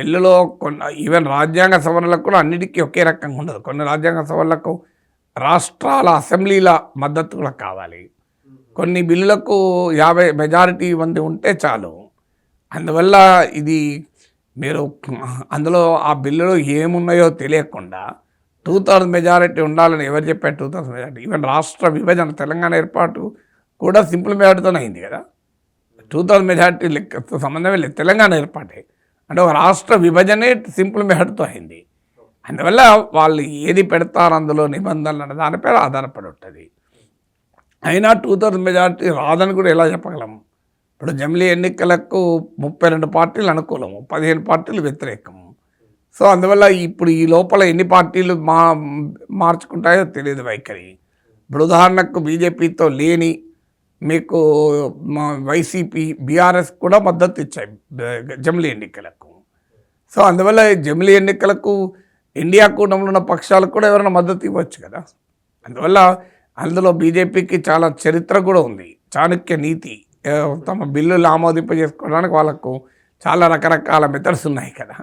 బిల్లులో కొన్ని ఈవెన్ రాజ్యాంగ సవరణలకు కూడా అన్నిటికీ ఒకే రకంగా ఉండదు. కొన్ని రాజ్యాంగ సవరణలకు రాష్ట్రాల అసెంబ్లీల మద్దతు కూడా కావాలి. కొన్ని బిల్లులకు 50 మెజారిటీ మంది ఉంటే చాలు. అందువల్ల ఇది మీరు అందులో ఆ బిల్లులో ఏమున్నాయో తెలియకుండా 2/3 మెజారిటీ ఉండాలని ఎవరు చెప్పారు? 2/3 మెజారిటీ ఈవెన్ రాష్ట్ర విభజన తెలంగాణ ఏర్పాటు కూడా సింపుల్ మెజారిటీతోనే అయింది కదా. 2/3 మెజారిటీ లెక్కతో సంబంధమే లేదు. తెలంగాణ ఏర్పాటే అంటే ఒక రాష్ట్ర విభజనే సింపుల్ మెజారిటీతో అయింది. అందువల్ల వాళ్ళు ఏది పెడతారు అందులో నిబంధనలు అన్న దానిపై ఆధారపడి ఉంటుంది. అయినా 2/3 మెజారిటీ రాదని కూడా ఎలా చెప్పగలం? ఇప్పుడు జమిలీ ఎన్నికలకు 32 పార్టీలు అనుకూలము, 15 పార్టీలు వ్యతిరేకము. సో అందువల్ల ఇప్పుడు ఈ లోపల ఎన్ని పార్టీలు మార్చుకుంటాయో తెలియదు వైఖరి. ఇప్పుడు ఉదాహరణకు బీజేపీతో లేని మీకు వైసీపీ, బీఆర్ఎస్ కూడా మద్దతు ఇచ్చాయి జమిలీ ఎన్నికలకు. సో అందువల్ల జమిలీ ఎన్నికలకు ఇండియా కూటమిలో ఉన్న పక్షాలకు కూడా ఎవరైనా మద్దతు ఇవ్వచ్చు కదా. అందువల్ల అందులో బీజేపీకి చాలా చరిత్ర కూడా ఉంది. చాణక్య నీతి, తమ బిల్లులు ఆమోదింపజేసుకోవడానికి వాళ్ళకు చాలా రకరకాల మెథడ్స్ ఉన్నాయి కదా.